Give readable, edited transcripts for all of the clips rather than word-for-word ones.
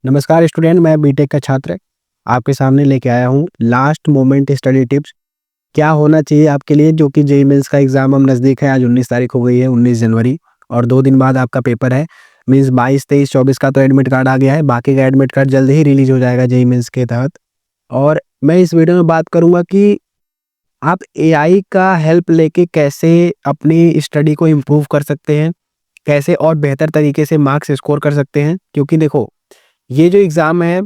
नमस्कार स्टूडेंट, मैं बीटेक का छात्र आपके सामने लेके आया हूँ लास्ट मोमेंट स्टडी टिप्स। क्या होना चाहिए आपके लिए, जो कि जेईई मेंस का एग्ज़ाम अब नज़दीक है। आज 19 तारीख हो गई है, 19 जनवरी, और 2 दिन बाद आपका पेपर है। मीन्स 22, 23, 24 का तो एडमिट कार्ड आ गया है, बाकी का एडमिट कार्ड जल्द ही रिलीज़ हो जाएगा जेईई मेंस के तहत। और मैं इस वीडियो में बात करूँगा कि आप एआई का हेल्प लेके कैसे अपनी स्टडी को इम्प्रूव कर सकते हैं, कैसे और बेहतर तरीके से मार्क्स स्कोर कर सकते हैं। क्योंकि देखो, ये जो एग्ज़ाम है,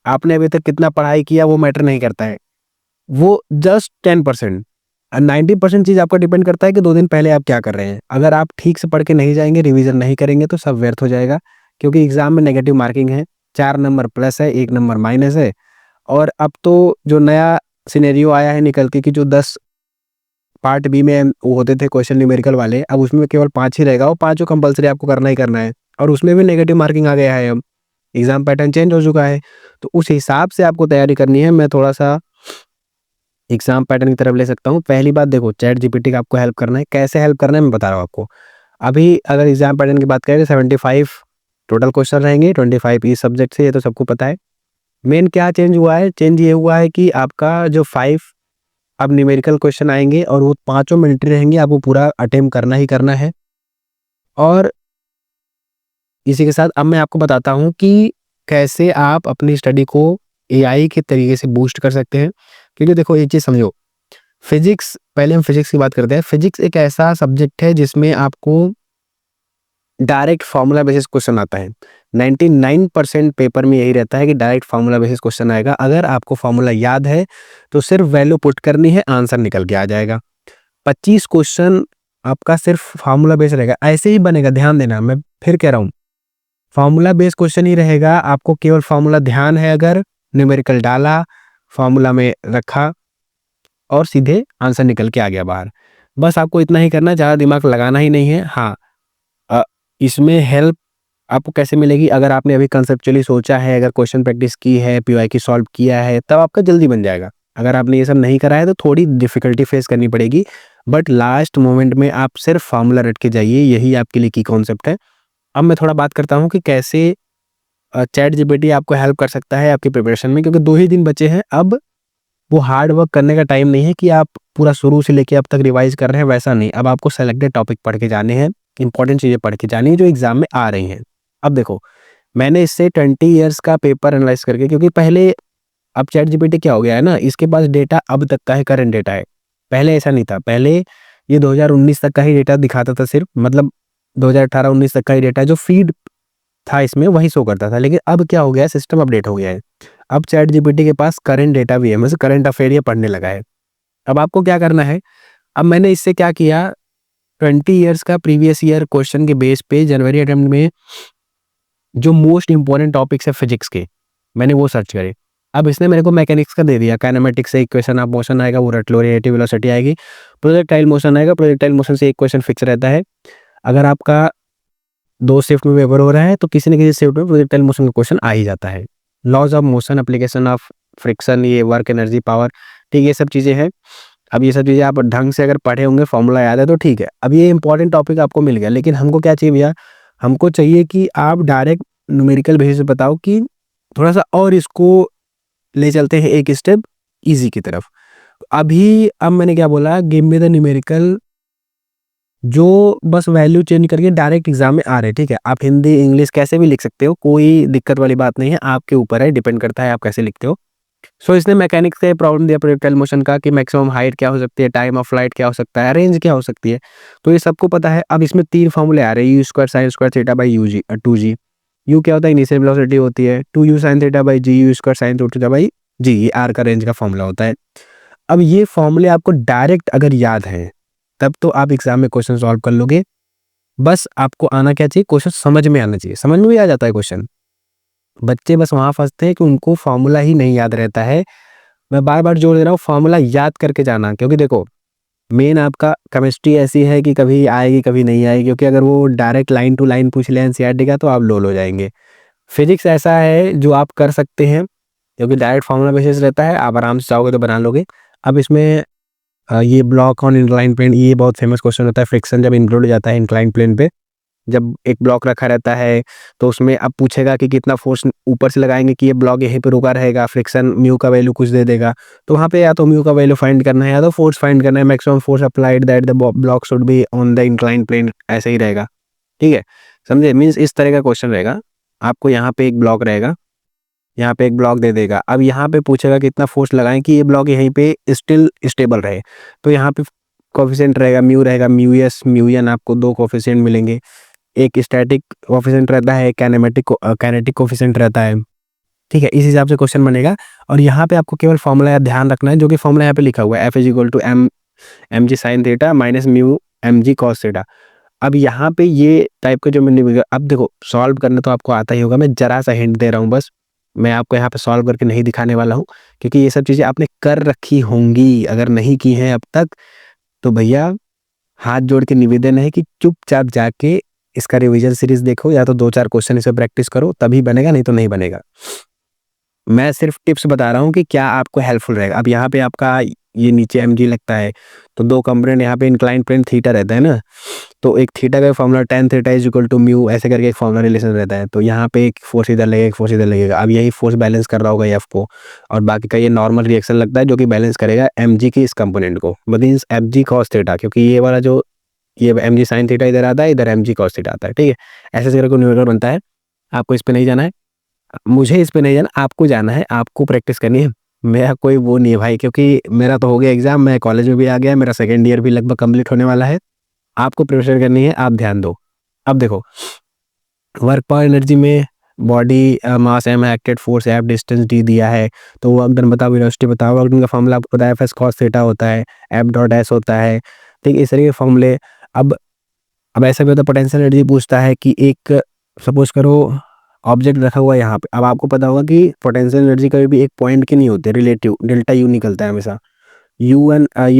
आपने अभी तक कितना पढ़ाई किया वो मैटर नहीं करता है। वो जस्ट 10%, 90% चीज़ आपका डिपेंड करता है कि 2 दिन पहले आप क्या कर रहे हैं। अगर आप ठीक से पढ़ के नहीं जाएँगे, रिवीज़न नहीं करेंगे तो सब व्यर्थ हो जाएगा। क्योंकि एग्ज़ाम में नेगेटिव मार्किंग है, 4 नंबर प्लस है, 1 नंबर माइनस है। और अब तो जो नया सिनेरियो आया है निकल के कि जो 10 पार्ट बी में वो होते थे क्वेश्चन न्यूमेरिकल वाले, अब उसमें केवल 5 ही रहेगा। वो पाँचों कंपल्सरी आपको करना ही करना है, और उसमें भी नेगेटिव मार्किंग आ गया है अब। एग्ज़ाम पैटर्न चेंज हो चुका है, तो उस हिसाब से आपको तैयारी करनी है। मैं थोड़ा-सा एग्ज़ाम पैटर्न की तरफ ले सकता हूँ। पहली बात देखो, चैट जीपीटी का आपको हेल्प करना है। कैसे हेल्प करना है मैं बता रहा हूँ आपको। अभी अगर एग्ज़ाम पैटर्न की बात करें तो 75 टोटल क्वेश्चन रहेंगे, 25 ईच सब्जेक्ट से, ये तो सबको पता है। मेन क्या चेंज हुआ है? चेंज ये हुआ है कि आपका जो 5 अब न्यूमेरिकल क्वेश्चन आएँगे और वो पाँचों मिलिट्री रहेंगे, आपको पूरा अटेम्प्ट करना ही करना है। और इसी के साथ अब मैं आपको बताता हूँ कि कैसे आप अपनी स्टडी को एआई के तरीके से बूस्ट कर सकते हैं। क्योंकि देखो, एक चीज़ समझो, फिजिक्स, पहले हम फिजिक्स की बात करते हैं। फिजिक्स एक ऐसा सब्जेक्ट है जिसमें आपको डायरेक्ट फार्मूला बेसिस क्वेश्चन आता है। 99% पेपर में यही रहता है कि डायरेक्ट फार्मूला बेसिस क्वेश्चन आएगा। अगर आपको फार्मूला याद है तो सिर्फ वैल्यू पुट करनी है, आंसर निकल के आ जाएगा। 25 क्वेश्चन आपका सिर्फ फार्मूला बेस रहेगा, ऐसे ही बनेगा। ध्यान देना, मैं फिर कह रहा हूँ, फार्मूला बेस्ड क्वेश्चन ही रहेगा। आपको केवल फार्मूला ध्यान है, अगर न्यूमेरिकल डाला, फार्मूला में रखा और सीधे आंसर निकल के आ गया बाहर। बस आपको इतना ही करना है, ज़्यादा दिमाग लगाना ही नहीं है। हाँ, इसमें हेल्प आपको कैसे मिलेगी? अगर आपने अभी कंसेप्चुअली सोचा है, अगर क्वेश्चन प्रैक्टिस की है, पीवाईक्यू सॉल्व किया है, तब आपका जल्दी बन जाएगा। अगर आपने ये सब नहीं करा है तो थोड़ी डिफिकल्टी फेस करनी पड़ेगी, बट लास्ट मोमेंट में आप सिर्फ फार्मूला रट के जाइए, यही आपके लिए की कॉन्सेप्ट है। अब मैं थोड़ा बात करता हूँ कि कैसे चैट जीपीटी आपको हेल्प कर सकता है आपकी प्रिपरेशन में। क्योंकि 2 ही दिन बचे हैं। अब वो हार्ड वर्क करने का टाइम नहीं है कि आप पूरा शुरू से लेके अब तक रिवाइज कर रहे हैं, वैसा नहीं। अब आपको सेलेक्टेड टॉपिक पढ़ के जाने हैं, इंपॉर्टेंट चीज़ें पढ़ के जानी है जो एग्जाम में आ रही हैं। अब देखो, मैंने इससे 20 ईयर्स का पेपर एनालाइज करके, क्योंकि पहले, अब चैट जीपीटी क्या हो गया है ना, इसके पास डेटा अब तक का है, करंट डेटा है। पहले ऐसा नहीं था। पहले ये 2019 तक का ही डेटा दिखाता था सिर्फ, मतलब 2018-19 तक का ही डेटा जो फीड था इसमें वही शो करता था। लेकिन अब क्या हो गया है, सिस्टम अपडेट हो गया है। अब चैट जीपीटी के पास करंट डेटा भी है, मतलब करंट अफेयर ये पढ़ने लगा है। अब आपको क्या करना है? अब मैंने इससे क्या किया, 20 ईयर्स का प्रीवियस ईयर क्वेश्चन के बेस पे जनवरी अटेम्प्ट में जो मोस्ट इंपॉर्टेंट टॉपिक्स है फिजिक्स के, मैंने वो सर्च करे। अब इसने मेरे को मैकेनिक्स का दे दिया, काइनेमेटिक्स से एक क्वेश्चन आप मोशन आएगा, वो रट लो, रिलेटिव वेलोसिटी आएगी। प्रोजेक्टाइल मोशन आएगा, प्रोजेक्टाइल मोशन से एक क्वेश्चन फिक्स रहता है। अगर आपका 2 शिफ्ट में पेपर हो रहा है तो किसी न किसी शिफ्ट में प्रोजेक्टाइल मोशन का क्वेश्चन आ ही जाता है। Laws of motion, application of friction, ये वर्क एनर्जी पावर, ठीक है, ये सब चीज़ें हैं। अब ये सब चीज़ें आप ढंग से अगर पढ़े होंगे, फॉर्मूला याद है तो ठीक है। अब ये इंपॉर्टेंट टॉपिक आपको मिल गया, लेकिन हमको क्या चाहिए भैया? हमको चाहिए कि आप डायरेक्ट न्यूमेरिकल बेसिस पे बताओ कि थोड़ा-सा और इसको ले चलते हैं एक स्टेप ईज़ी की तरफ। अब मैंने क्या बोला, गिव मी द न्यूमेरिकल जो बस वैल्यू चेंज करके डायरेक्ट एग्जाम में आ रहे हैं, ठीक है। आप हिंदी, इंग्लिश कैसे भी लिख सकते हो, कोई दिक्कत वाली बात नहीं है, आपके ऊपर है, डिपेंड करता है आप कैसे लिखते हो। सो इसने मैकेनिक्स का प्रॉब्लम दिया प्रोजेक्टाइल मोशन का, कि मैक्सिमम हाइट क्या हो सकती है, टाइम ऑफ फ्लाइट क्या हो सकता है, रेंज क्या हो सकती है, तो ये सबको पता है। अब इसमें 3 फॉर्मूले आ रहे हैं, u square sine square theta by u g, 2g। U क्या होता है? इनिशियल वेलोसिटी होती है। 2u sine theta by g, u square sine theta by g, ये आर का रेंज का फॉर्मूला होता है। अब ये फॉर्मूले आपको डायरेक्ट अगर याद है, तब तो आप एग्जाम में क्वेश्चन सॉल्व कर लोगे। बस आपको आना क्या चाहिए? क्वेश्चन समझ में आना चाहिए। समझ में भी आ जाता है क्वेश्चन। बच्चे बस वहाँ फँसते हैं कि उनको फार्मूला ही नहीं याद रहता है। मैं बार-बार जोर दे रहा हूँ, फार्मूला याद करके जाना। क्योंकि देखो, मेन आपका केमिस्ट्री ऐसी है कि कभी आएगी, कभी नहीं आएगी। क्योंकि अगर वो डायरेक्ट लाइन टू लाइन पूछ ले एनसीईआरटी का, तो आप लोल हो जाएँगे। फिजिक्स ऐसा है जो आप कर सकते हैं, क्योंकि डायरेक्ट फार्मूला बेसिस रहता है, आप आराम से चाहोगे तो बना लोगे। अब इसमें ये ब्लॉक ऑन इंक्लाइन प्लेन, ये बहुत फेमस क्वेश्चन होता है। फ्रिक्शन जब इंक्लूड हो जाता है इंक्लाइन प्लेन पे, जब एक ब्लॉक रखा रहता है तो उसमें अब पूछेगा कि कितना फोर्स ऊपर से लगाएंगे कि ये ब्लॉक यहीं पे रुका रहेगा, फ्रिक्शन म्यू का वैल्यू कुछ दे देगा, तो वहाँ पे या तो म्यू का वैल्यू फाइंड करना है या तो फोर्स फाइंड करना है, maximum force applied that the block should be on the incline plane, ऐसे ही रहेगा। ठीक है, समझे? मीन्स इस तरह का क्वेश्चन रहेगा। आपको यहाँ पे एक ब्लॉक रहेगा, यहाँ पे एक ब्लॉक दे देगा, अब यहाँ पे पूछेगा कितना फोर्स लगाएं कि ये ब्लॉक यहीं पे स्टिल स्टेबल रहे, तो यहाँ पे कोफिशिएंट रहेगा, म्यू रहेगा, म्यू एस म्यू एन, आपको दो कोफिशिएंट मिलेंगे। एक स्टैटिक कोफिशिएंट रहता है, काइनेटिक कोफिशिएंट रहता है। ठीक है, इस हिसाब से क्वेश्चन बनेगा। और यहाँ पे आपको केवल फॉर्मूला याद ध्यान रखना है, जो कि फॉर्मूला यहाँ पे लिखा हुआ है, F is equal to M G sine theta minus mu M G cos theta. अब यहाँ पे ये टाइप का जो मैंने, अब देखो सॉल्व करना तो आपको आता ही होगा, मैं जरा सा हिंट दे रहा हूँ बस, मैं आपको यहाँ पे सॉल्व करके नहीं दिखाने वाला हूँ, क्योंकि ये सब चीज़ें आपने कर रखी होंगी, अगर नहीं की हैं अब तक तो भैया हाथ जोड़ के निवेदन है कि चुपचाप जाके इसका रिवीजन सीरीज देखो, या तो 2-4 क्वेश्चन इसे प्रैक्टिस करो, तभी बनेगा, नहीं तो नहीं बनेगा। मैं सिर्फ टिप्स बता रहा हूँ कि क्या आपको हेल्पफुल रहेगा। अब यहाँ पे आपका ये नीचे mg लगता है, तो दो कंपोनेंट यहाँ पे इंक्लाइन प्लेन थीटा रहता है ना, तो एक थीटा का formula tan theta is equal to mu, ऐसे करके एक फॉर्मूला रिलेशन रहता है, तो यहाँ पे एक फोर्स इधर लगेगा, एक फोर्स इधर लगेगा। अब यही फोर्स बैलेंस कर रहा होगा एफ को, और बाकी का ये नॉर्मल रिएक्शन लगता है जो कि बैलेंस करेगा mg की इस कंपोनेंट को, मींस mg cos थीटा, क्योंकि ये वाला जो ये mg sin थीटा इधर आता है, इधर mg cos थीटा आता है। ठीक है, ऐसे करके न्यूमेरिकल बनता है। आपको इस पे नहीं जाना है, मुझे इस पे नहीं जाना, आपको जाना है, आपको प्रैक्टिस करनी है। मेरा कोई वो नहीं है भाई, क्योंकि मेरा तो हो गया एग्जाम, मैं कॉलेज में भी आ गया, मेरा सेकेंड ईयर भी लगभग कंप्लीट होने वाला है। आपको प्रिपरेशन करनी है, आप ध्यान दो। अब देखो वर्क पावर एनर्जी में body mass M, acted force F, distance D दिया है, तो वो अगर बताओ, वेलोसिटी बताओ, अगर उनका फॉर्मूला आपको पता है, एफ एस कॉस थीटा होता है, एफ डॉट एस होता है। ठीक है, इस तरीके के फॉर्मूले। अब ऐसा भी होता है, पोटेंशियल एनर्जी पूछता है कि एक सपोज करो ऑब्जेक्ट रखा हुआ है यहाँ पे, अब आपको पता होगा कि पोटेंशियल एनर्जी कभी भी एक पॉइंट की नहीं होती, रिलेटिव डेल्टा यू निकलता है हमेशा, U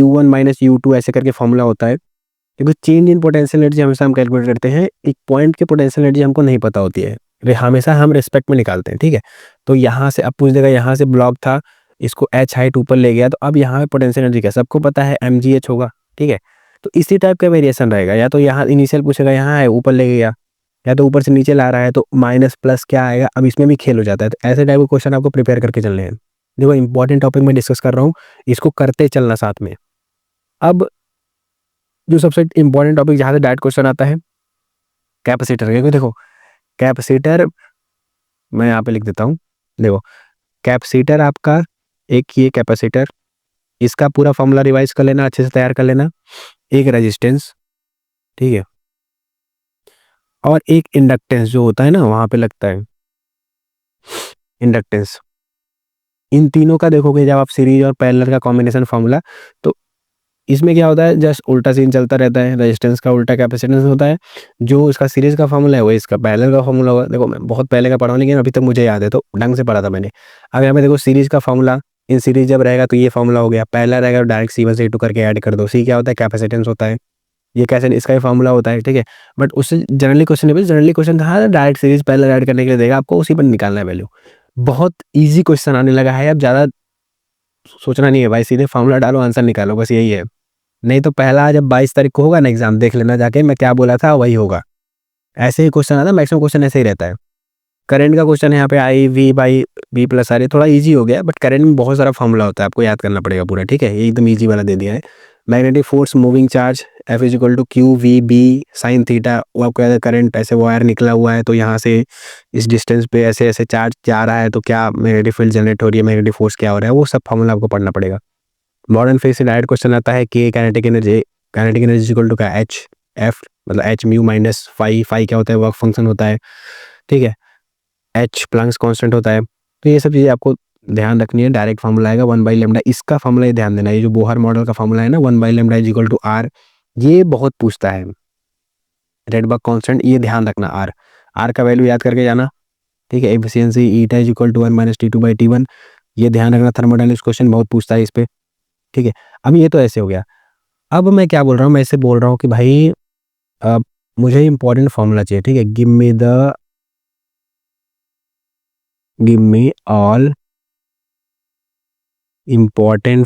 one minus U two ऐसे करके फॉर्मूला होता है, क्योंकि चेंज इन पोटेंशियल एनर्जी हमेशा हम कैलकुलेट करते हैं, एक पॉइंट की पोटेंशियल एनर्जी हमको नहीं पता होती है, हमेशा हम रिस्पेक्ट में निकालते हैं। ठीक है, तो यहाँ से अब पूछ देगा, यहाँ से ब्लॉक था, इसको एच हाइट ऊपर ले गया, तो अब यहाँ पे पोटेंशियल एनर्जी क्या सबको पता है, एम जी एच होगा। ठीक है, तो इसी टाइप का वेरिएशन रहेगा, या तो यहाँ इनिशियल पूछेगा, यहाँ है ऊपर ले गया, या तो ऊपर से नीचे ला रहा है, तो माइनस प्लस क्या आएगा, अब इसमें भी खेल हो जाता है। तो ऐसे टाइप के क्वेश्चन आपको प्रिपेयर करके चलने हैं। देखो इंपॉर्टेंट टॉपिक मैं डिस्कस कर रहा हूँ, इसको करते चलना साथ में। अब जो सबसे इंपॉर्टेंट टॉपिक जहाँ से डायरेक्ट क्वेश्चन आता है, कैपेसिटर। क्योंकि देखो कैपेसिटर मैं यहाँ पे लिख देता हूँ, देखो कैपेसिटर आपका, एक ये कैपेसिटर, इसका पूरा फॉर्मूला रिवाइज कर लेना, अच्छे से तैयार कर लेना। एक रेजिस्टेंस, ठीक है, और एक इंडक्टेंस जो होता है ना वहाँ पे लगता है इंडक्टेंस। इन तीनों का देखोगे जब आप सीरीज और पैरेलल का कॉम्बिनेशन फॉर्मूला, तो इसमें क्या होता है, जस्ट उल्टा सीन चलता रहता है, रेजिस्टेंस का उल्टा कैपेसिटेंस होता है, जो इसका सीरीज का फॉर्मूला है वो इसका पैरेलल का फॉर्मूला होगा। देखो मैं बहुत पहले का पढ़ा हूँ, लेकिन अभी तक मुझे याद है, तो ढंग से पढ़ा था मैंने। अब यहाँ पे देखो सीरीज का फॉर्मूला, इन सीरीज जब रहेगा तो ये फॉर्मूला हो गया, पैरेलल रहेगा तो डायरेक्ट C1 से C2 करके ऐड कर दो। सी क्या होता है, कैपेसिटेंस होता है, ये कैसे इसका ही फॉर्मूला होता है। ठीक है, बट उससे जनरली क्वेश्चन नहीं, जनरली क्वेश्चन था डायरेक्ट सीरीज पैरेलल ऐड करने के लिए देगा आपको, उसी पर निकालना है वैल्यू। बहुत ईजी क्वेश्चन आने लगा है, अब ज़्यादा सोचना नहीं है भाई, सीधे फॉर्मूला डालो आंसर निकालो, बस यही है। नहीं तो पहला जब 22 तारीख को होगा ना एग्जाम, देख लेना जाके मैं क्या बोला था वही होगा। ऐसे ही क्वेश्चन आता है, मैक्सिमम क्वेश्चन ऐसे ही रहता है। करंट का क्वेश्चन है यहाँ पे, I V by B plus R, थोड़ा इजी हो गया, बट करंट में बहुत सारा फॉर्मूला होता है, आपको याद करना पड़ेगा पूरा। ठीक है, ये एकदम इजी वाला दे दिया है। Magnetic force moving charge F is equal to Q V B sine theta, वो आपको याद है, करंट ऐसे वायर निकला हुआ है, तो यहाँ से इस डिस्टेंस पे ऐसे ऐसे चार्ज जा रहा है, तो क्या मैग्नेटिक फील्ड जनरेट हो रही है, मैग्नेटिक फोर्स क्या हो रहा है, वो सब फॉर्मूला आपको पढ़ना पड़ेगा। मॉडर्न फेज से डायरेक्ट क्वेश्चन आता है कि काइनेटिक एनर्जी इक्वल टू क्या, एच एफ, मतलब एच म्यू माइनस फाई क्या होता है, वर्क फंक्शन होता है। ठीक है, एच प्लैंक्स कांस्टेंट होता है। तो ये सब चीज़ें आपको ध्यान रखनी है। डायरेक्ट फार्मूला आएगा 1/λ, इसका फार्मूला ये ध्यान देना है, ये जो बोहर मॉडल का फार्मूला है ना 1/λ इज इक्वल टू आर, ये बहुत पूछता है। रेडबर्ग कांस्टेंट ये ध्यान रखना, आर का वैल्यू याद करके जाना। ठीक है, efficiency eta is equal to 1 minus T2/T1, ये ध्यान रखना। थर्मोडायनामिक्स क्वेश्चन बहुत पूछता है इस पे। ठीक है, अब ये तो ऐसे हो गया। अब मैं क्या बोल रहा हूँ, मैं इससे बोल रहा हूँ कि भाई मुझे इंपॉर्टेंट फॉर्मूला चाहिए। ठीक है, give me all important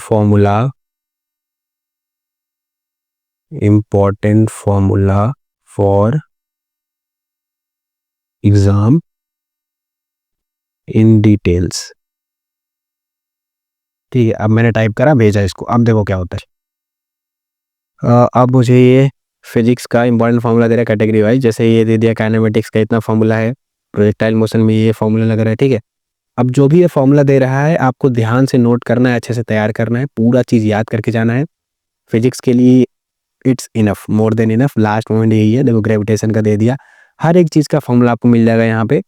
formula for exam in details. ठीक है, अब मैंने टाइप करा, भेजा इसको, अब देखो क्या होता है। अब मुझे ये फिजिक्स का इंपॉर्टेंट फार्मूला दे रहा है कैटेगरी वाइज, जैसे ये दे दिया काइनेमेटिक्स का इतना फार्मूला है, प्रोजेक्टाइल मोशन में ये फार्मूला लग रहा है। ठीक है, अब जो भी ये फार्मूला दे रहा है आपको ध्यान से नोट करना है, अच्छे से तैयार करना है, पूरा चीज़ याद करके जाना है। फिजिक्स के लिए it's enough, more than enough. Last moment यही है, देखो ग्रेविटेशन का दे दिया, हर एक चीज़ का फॉर्मूला आपको मिल जाएगा यहाँ पे।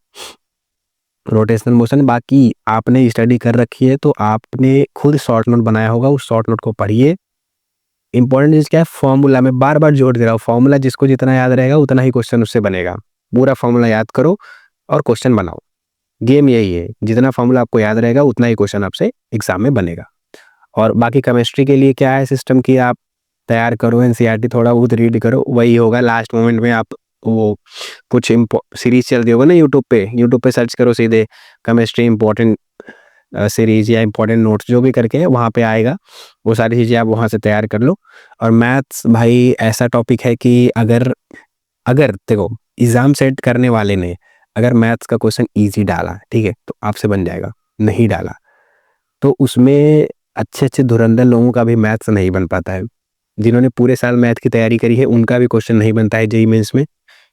रोटेशनल मोशन बाकी आपने स्टडी कर रखी है तो आपने खुद शॉर्ट नोट बनाया होगा, उस शॉर्ट नोट को पढ़िए। इंपॉर्टेंट चीज़ क्या है, फॉर्मूला में बार बार जोड़ दे रहा हूँ, फॉर्मूला जिसको जितना याद रहेगा उतना ही क्वेश्चन उससे बनेगा। पूरा फॉर्मूला याद करो और क्वेश्चन बनाओ, गेम यही है, जितना फॉर्मूला आपको याद रहेगा उतना ही क्वेश्चन आपसे एग्जाम में बनेगा। और बाकी केमिस्ट्री के लिए क्या है सिस्टम की, आप तैयार करो, एनसीईआरटी थोड़ा बहुत रीड करो, वही होगा लास्ट मोमेंट में। आप वो कुछ सीरीज चल रही होगा ना यूट्यूब पे सर्च करो सीधे केमिस्ट्री इंपॉर्टेंट सीरीज या इंपॉर्टेंट नोट्स जो भी करके वहाँ पे आएगा, वो सारी चीज़ें आप वहाँ से तैयार कर लो। और मैथ्स भाई ऐसा टॉपिक है कि अगर अगर देखो एग्ज़ाम सेट करने वाले ने अगर मैथ्स का क्वेश्चन ईजी डाला, ठीक है, तो आपसे बन जाएगा। नहीं डाला तो उसमें अच्छे अच्छे धुरंधर लोगों का भी मैथ्स नहीं बन पाता है। जिन्होंने पूरे साल मैथ की तैयारी करी है उनका भी क्वेश्चन नहीं बनता है जेईई मेंस में,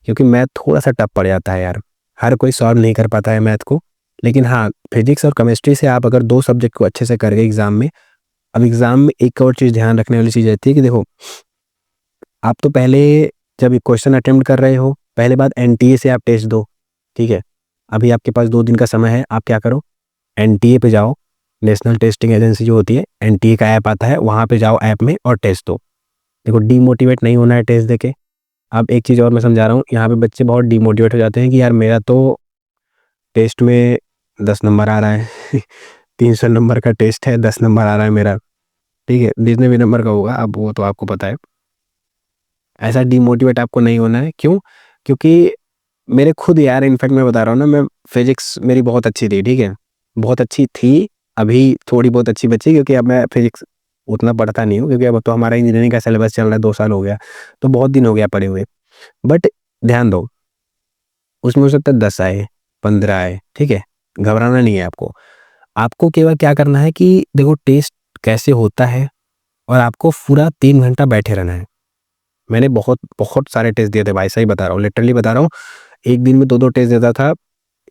क्योंकि मैथ थोड़ा सा टफ पड़ जाता है यार, हर कोई सॉल्व नहीं कर पाता है मैथ को। लेकिन हाँ, फिजिक्स और केमिस्ट्री से आप अगर दो सब्जेक्ट को अच्छे से कर गए एग्जाम में। अब एग्जाम में एक और चीज़ ध्यान रखने वाली चीज़ रहती है कि देखो, आप तो पहले जब क्वेश्चन अटेम्प्ट कर रहे हो, पहले बात एनटीए से आप टेस्ट दो। ठीक है, अभी आपके पास 2 दिन का समय है, आप क्या करो, एनटीए पे जाओ, नेशनल टेस्टिंग एजेंसी जो होती है, एनटीए का ऐप आता है, वहाँ पे जाओ ऐप में और टेस्ट दो। देखो डीमोटिवेट नहीं होना है टेस्ट देके। अब एक चीज़ और मैं समझा रहा हूँ, यहाँ पे बच्चे बहुत डीमोटिवेट हो जाते हैं कि यार मेरा तो टेस्ट में 10 नंबर आ रहा है 300 नंबर का टेस्ट है, 10 नंबर आ रहा है मेरा। ठीक है, जितने भी नंबर का होगा अब वो तो आपको पता है। ऐसा डीमोटिवेट आपको नहीं होना है। क्यों? क्योंकि मेरे खुद यार, इनफैक्ट मैं बता रहा हूँ ना, मैं फिजिक्स मेरी बहुत अच्छी थी, ठीक है, बहुत अच्छी थी, अभी थोड़ी बहुत अच्छी बची, क्योंकि अब मैं फिजिक्स उतना पढ़ता नहीं हूँ, क्योंकि अब तो हमारा इंजीनियरिंग का सिलेबस चल रहा है, 2 साल हो गया, तो बहुत दिन हो गया पढ़े हुए। बट ध्यान दो, उसमें हो सकता है 10 आए, 15 आए, ठीक है, घबराना नहीं है आपको। आपको केवल क्या करना है कि देखो टेस्ट कैसे होता है, और आपको पूरा 3 घंटा बैठे रहना है। मैंने बहुत बहुत सारे टेस्ट दिए थे भाई, सही बता रहा हूँ, लिटरली बता रहा हूँ। एक दिन में 2-2 टेस्ट देता था,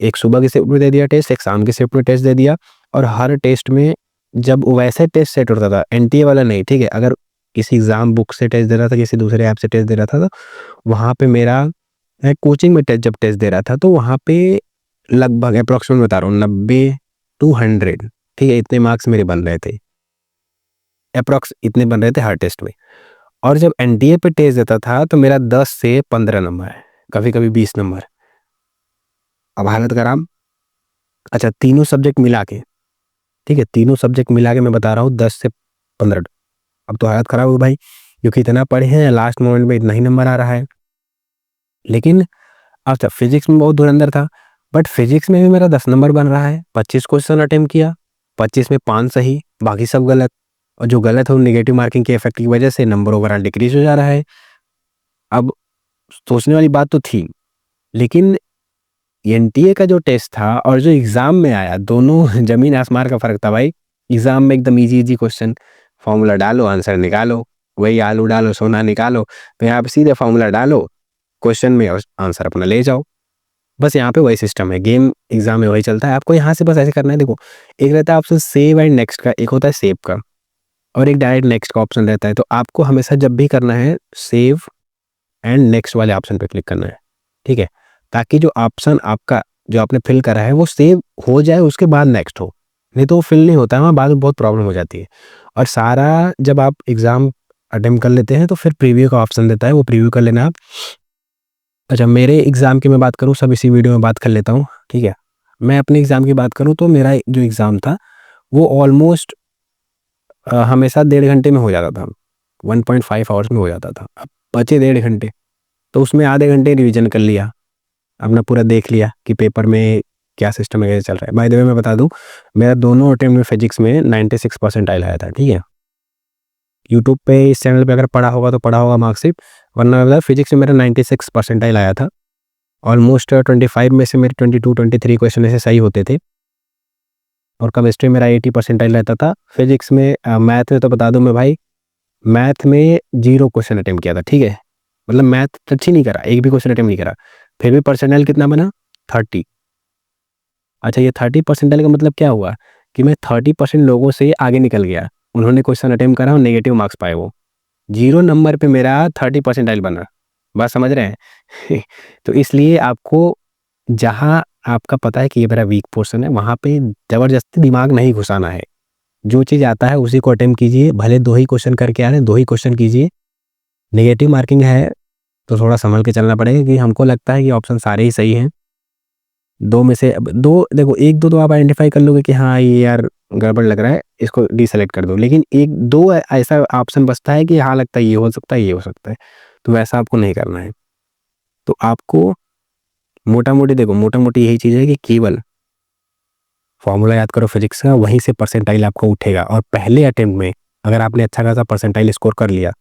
एक सुबह की शिफ्ट में दे दिया टेस्ट, एक शाम की शिफ्ट में टेस्ट दे दिया। और हर टेस्ट में जब वैसे टेस्ट सेट होता था, एनटीए वाला नहीं, ठीक है, अगर किसी एग्जाम बुक से टेस्ट दे रहा था, किसी दूसरे ऐप से टेस्ट दे रहा था, तो वहाँ पे मेरा कोचिंग में टेस्ट जब टेस्ट दे रहा था तो वहाँ पे लगभग अप्रॉक्सीमेट बता रहा हूँ 90-100, ठीक है, इतने मार्क्स मेरे बन रहे थे, अप्रॉक्स इतने बन रहे थे हर टेस्ट में। और जब एनडीए पे टेस्ट देता था तो मेरा 10 से 15 नंबर, कभी कभी 20 नंबर। अब हालत खराब। अच्छा, तीनों सब्जेक्ट मिला के, ठीक है, तीनों सब्जेक्ट मिला के मैं बता रहा हूँ 10 से 15। अब तो हालत खराब हो भाई, क्योंकि इतना पढ़े हैं, लास्ट मोमेंट में इतना ही नंबर आ रहा है। लेकिन अच्छा, फिजिक्स में बहुत धुरंधर था, बट फिजिक्स में भी मेरा 10 नंबर बन रहा है। 25 क्वेश्चन अटेम्प्ट किया, 25 में 5 सही, बाकी सब गलत। और जो गलत है वो नेगेटिव मार्किंग के इफेक्ट की वजह से नंबर ओवरऑल डिक्रीज हो जा रहा है। अब सोचने वाली बात तो थी, लेकिन एनटीए का जो टेस्ट था और जो एग्जाम में आया, दोनों जमीन आसमान का फर्क था भाई। एग्जाम में एकदम इजी इजी क्वेश्चन, फॉर्मूला डालो आंसर निकालो, वही आलू डालो सोना निकालो। तो यहाँ पे सीधे फॉर्मूला डालो, क्वेश्चन में आंसर अपना ले जाओ। बस यहाँ पे वही सिस्टम है, गेम एग्जाम में वही चलता है। आपको यहाँ से बस ऐसे करना है, देखो एक रहता है ऑप्शन सेव एंड नेक्स्ट का, एक होता है सेव का, और एक डायरेक्ट नेक्स्ट का ऑप्शन रहता है। तो आपको हमेशा जब भी करना है सेव एंड नेक्स्ट वाले ऑप्शन पे क्लिक करना है, ठीक है, ताकि जो ऑप्शन आपका जो आपने फिल करा है वो सेव हो जाए, उसके बाद नेक्स्ट हो। नहीं तो वो फिल नहीं होता है, वहाँ बाद में बहुत प्रॉब्लम हो जाती है। और सारा जब आप एग्जाम अटेम्प्ट कर लेते हैं तो फिर प्रीव्यू का ऑप्शन देता है, वो प्रीव्यू कर लेना आप। अच्छा, मेरे एग्ज़ाम की मैं बात करूँ, सब इसी वीडियो में बात कर लेता हूँ, ठीक है। मैं अपने एग्ज़ाम की बात करूँ तो मेरा जो एग्ज़ाम था वो ऑलमोस्ट हमेशा 1.5 घंटे में हो जाता था, 1.5 आवर्स में हो जाता था। अब बचे 1.5 घंटे, तो उसमें आधे घंटे रिवीजन कर लिया, अपना पूरा देख लिया कि पेपर में क्या सिस्टम है, कैसे चल रहा है। बाय द वे मैं बता दूँ, मेरा दोनों अटेम्प्ट में फिजिक्स में 96 परसेंटाइल आया था, ठीक है। यूट्यूब पे इस चैनल पे अगर पढ़ा होगा तो पढ़ा होगा मार्कशीट, वरना फिजिक्स में मेरा 96 परसेंटाइल आया था। ऑलमोस्ट 25 में से मेरे 22-23 क्वेश्चन ऐसे सही होते थे और केमिस्ट्री मेरा 80 परसेंटाइल रहता था। फिजिक्स में मैथ में तो बता दूं मैं भाई, मैथ में 0 क्वेश्चन अटेम्प्ट किया था, ठीक है, मतलब मैथ टच ही नहीं करा, एक भी क्वेश्चन अटेम्प्ट नहीं करा, फिर भी परसेंटाइल कितना बना 30। अच्छा, ये 30 परसेंटाइल का मतलब क्या हुआ कि मैं 30% लोगों से आगे निकल गया, उन्होंने क्वेश्चन अटेम्प्ट करा और नेगेटिव मार्क्स पाए, वो 0 नंबर पे मेरा 30 परसेंटाइल बना। बात समझ रहे हैं? तो इसलिए आपको जहाँ आपका पता है कि ये मेरा वीक पोर्शन है, वहाँ पे ज़बरदस्ती दिमाग नहीं घुसाना है। जो चीज़ आता है उसी को अटेम्प्ट कीजिए, भले 2 ही क्वेश्चन करके आ रहे हैं, 2 ही क्वेश्चन कीजिए। नेगेटिव मार्किंग है तो थोड़ा संभल के चलना पड़ेगा कि हमको लगता है कि ऑप्शन सारे ही सही हैं। 2 में से अब 2 देखो, 1-2 तो आप आइडेंटिफ़ाई कर लोगे कि हाँ, ये यार गड़बड़ लग रहा है, इसको डीसेलेक्ट कर दो। लेकिन 1-2 ऐसा ऑप्शन बचता है कि हाँ, लगता है ये हो सकता है, ये हो सकता है। तो वैसा आपको नहीं करना है। तो आपको मोटा-मोटी देखो, मोटा-मोटी यही चीज़ है कि केवल फॉर्मूला याद करो फिजिक्स का, वहीं से परसेंटाइल आपका उठेगा और पहले अटेम्प्ट में अगर आपने अच्छा खासा परसेंटाइल स्कोर कर लिया,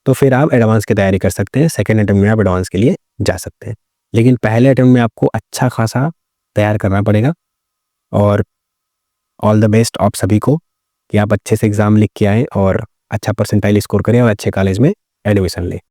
तो फिर आप एडवांस की तैयारी कर सकते हैं। सेकंड अटेम्प्ट में आप एडवांस के लिए जा सकते हैं। लेकिन पहले अटेम्प्ट में आपको अच्छा खासा तैयार करना पड़ेगा। और ऑल द बेस्ट आप सभी को कि आप अच्छे से एग्ज़ाम लिख के आएँ और अच्छा परसेंटाइल स्कोर करें और अच्छे कॉलेज में एडमिशन लें।